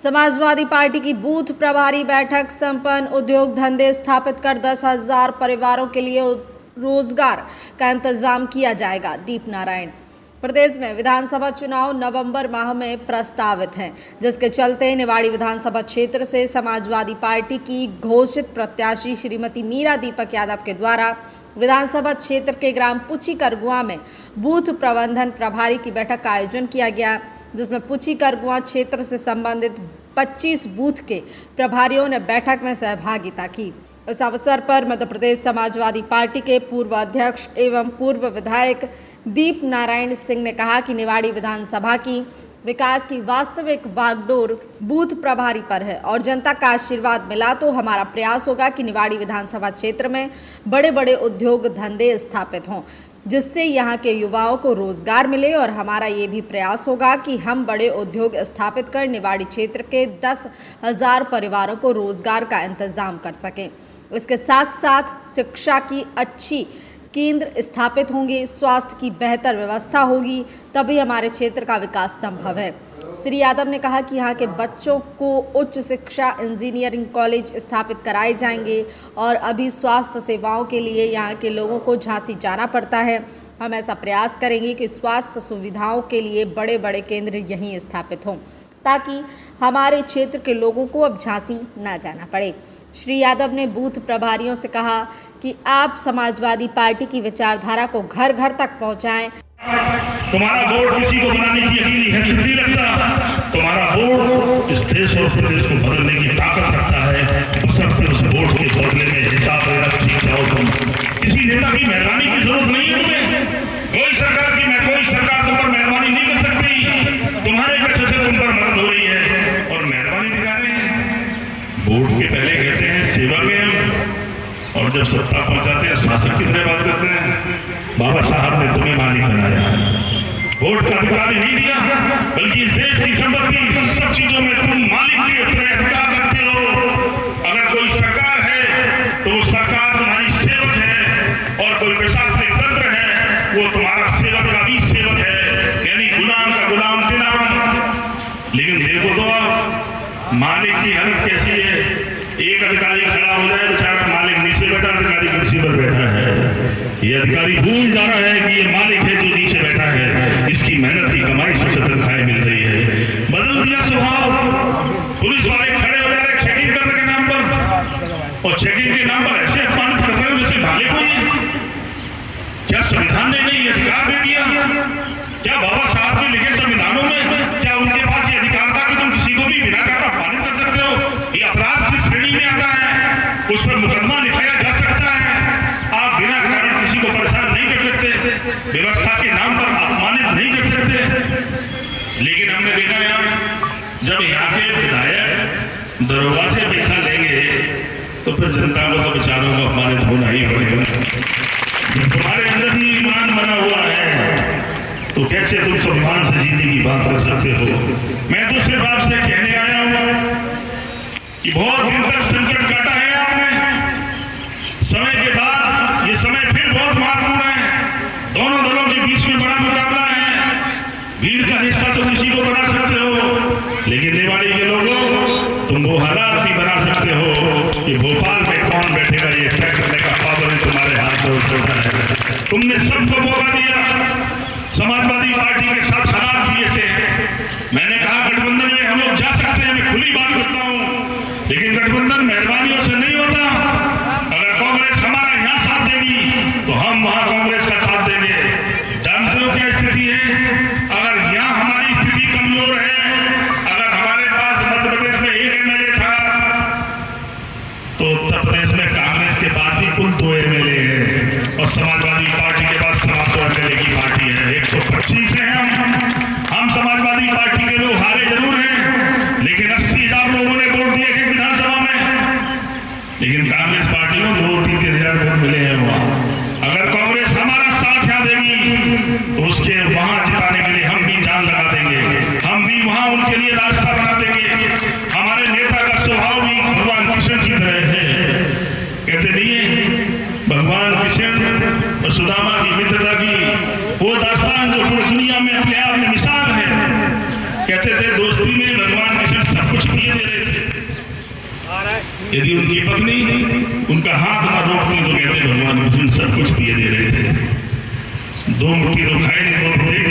Samajwadi party की booth प्रभारी बैठक संपन्न। उद्योग धंधे स्थापित कर 10,000 परिवारों के लिए रोजगार का इंतजाम किया जाएगा। दीप नारायण। प्रदेश में विधानसभा चुनाव नवंबर माह में प्रस्तावित हैं, जिसके चलते निवाड़ी विधानसभा क्षेत्र से समाजवादी पार्टी की घोषित प्रत्याशी श्रीमती मीरा दीपक यादव के द्वारा विधानसभा क्षेत्र के ग्राम पुची करगुआ में बूथ प्रबंधन प्रभारी की बैठक का आयोजन किया गया, जिसमें पुची करगुआ क्षेत्र से संबंधित 25 बूथ के प्रभारियों ने बैठक में सहभागिता की। इस अवसर पर मध्य प्रदेश समाजवादी पार्टी के पूर्व अध्यक्ष एवं पूर्व विधायक दीप नारायण सिंह ने कहा कि निवाड़ी विधानसभा की विकास की वास्तविक वागडोर बूथ प्रभारी पर है और जनता का आशीर्वाद मिला तो हमारा प्रयास होगा कि निवाड़ी विधानसभा क्षेत्र में बड़े बड़े उद्योग धंधे स्थापित हों, जिससे यहाँ के युवाओं को रोजगार मिले। और हमारा ये भी प्रयास होगा कि हम बड़े उद्योग स्थापित कर निवाड़ी क्षेत्र के 10,000 परिवारों को रोजगार का इंतजाम कर सकें। इसके साथ साथ शिक्षा की अच्छी केंद्र स्थापित होंगे, स्वास्थ्य की बेहतर व्यवस्था होगी, तभी हमारे क्षेत्र का विकास संभव है। श्री यादव ने कहा कि यहाँ के बच्चों को उच्च शिक्षा इंजीनियरिंग कॉलेज स्थापित कराए जाएंगे और अभी स्वास्थ्य सेवाओं के लिए यहाँ के लोगों को झांसी जाना पड़ता है। हम ऐसा प्रयास करेंगे कि स्वास्थ्य सुविधाओं के लिए बड़े बड़े केंद्र यहीं स्थापित हों, ताकि हमारे क्षेत्र के लोगों को अब झांसी ना जाना पड़े। श्री यादव ने बूथ प्रभारियों से कहा कि आप समाजवादी पार्टी की विचारधारा को घर घर तक पहुंचाएं। तुम्हारा वोट किसी को बनाने की अकेली हैसियत नहीं रखता, तुम्हारा वोट इस देश और प्रदेश को बदलने की ताकत रखता है। बशर्ते उस वोट के बदले में हिसाब सीख जाओ। तुम किसी नेता की मेहरबानी की जरूरत नहीं है तुम्हें। कोई सरकार तुम पर मेहरबानी नहीं कर सकती। तुम्हारे पैसे से तुम पर मदद हो रही है और मेहरबानी दिखा रहे हैं। वोट के पहले कहते हैं सेवा में हम, और जब सत्ता पहुंचाते हैं शासक की तरह बात करते हैं। बाबा साहब ने तुम्हें मालिक बनाया, वोट का अधिकार नहीं दिया, बल्कि इस देश की संपत्ति सब चीजों में तुम मालिक के तरह अधिकार रखते हो। अगर कोई सरकार है तो वो सरकार तुम्हारी सेवक है, और कोई प्रशासनिक तंत्र है वो तुम्हारा सेवक का भी सेवक है, यानी गुलाम का गुलाम के नाम। लेकिन देखो तो आप मालिक की हालत कैसी है। एक अधिकारी खड़ा हो जाए, बेचारा मालिक नीचे बैठा, अधिकारी कुर्सी पर बैठा है। ये अधिकारी भूल जा रहा है कि ये मालिक है जो नीचे बैठा है, इसकी मेहनत की कमाई से तनख्वाहें मिल रही है। बदल दिया स्वभाव। पुलिस वाले खड़े हो जा रहे चेकिंग करने के नाम पर, और चेकिंग के नाम पर ऐसे अपमानित कर रहे हो जैसे मालिक हो ये। क्या संविधान ने नहीं अधिकार दे दिया? क्या बाबा साहब ने लिखे संविधानों में क्या उनके पास ये अधिकार था कि तुम किसी को भी बिना कारण अपमानित कर सकते हो? ये अपराध की श्रेणी में आता है, उस पर मुकदमा लिखाया जा सकता है। आप बिना कारण किसी को परेशान नहीं कर सकते, व्यवस्था के नाम पर अपमानित नहीं कर सकते। लेकिन हमने देखा यहाँ जब यहाँ के विधायक दरोगा से पैसा लेंगे तो फिर जनता को तो बेचारों को अपमानित होना ही पड़ेगा। जब तुम्हारे अंदर ही ईमान बना हुआ है तो कैसे तुम सम्मान से जीने की बात कर सकते हो? मैं तो सिर्फ आपसे कहने आया हूं कि बहुत दिन तक संकट काटा है आपने। समय के बाद ये समय फिर बहुत महत्वपूर्ण है। दोनों दलों के बीच में बड़ा मुकाबला है। भीड़ का हिस्सा तो किसी को बना सकते हो, लेकिन निवाड़ी के लोगों तुम वो हालात भी बना सकते हो कि भोपाल में कौन बैठेगा ये तय करने का पावर तुम्हारे हाथ में होता है। तुमने सबको मौका दिया। समाजवादी पार्टी के साथ हालात भी ऐसे हैं। मैंने कहा गठबंधन में हम लोग जा सकते हैं, मैं खुली बात करता हूं, लेकिन गठबंधन मेहरबानियों से नहीं होता। अगर कांग्रेस हमारा यहाँ साथ देगी तो हम वहां कांग्रेस का साथ देंगे। जानते हो क्या स्थिति है? अगर यहाँ हमारी स्थिति कमजोर है, अगर हमारे पास मध्य प्रदेश में 1 MLA था तो उत्तर प्रदेश में कांग्रेस के पास भी कुल 2 MLA है, और समाजवादी पार्टी के पास 700 MLA की पार्टी है। 125 है हम समाजवादी पार्टी के लोग हारे जरूर हैं, लेकिन 80,000 लोगों ने वोट दिए थे विधानसभा में, लेकिन कांग्रेस पार्टी को 2-3 हजार वोट मिले हैं वहां। अगर कांग्रेस हमारा साथ यहाँ देगी तो उसके वहां जिताने के लिए हम भी जान लगा देंगे, हम भी वहां उनके लिए रास्ता बना देंगे। हमारे नेता का स्वभाव भी भगवान कृष्ण की तरह है। कहते नहीं है भगवान कृष्ण और सुदामा की मित्रता की वो दास्तान जो पूरी दुनिया में अपने आप में मिसाल है। कहते थे दोस्ती में भगवान कृष्ण सब कुछ दिया यदि उनकी पत्नी उनका हाथ ना रोकती तो कहते भगवान कृष्ण सब कुछ दिए दे रहे थे। दो मुट्ठी तो खाए नहीं, दो मुट्ठी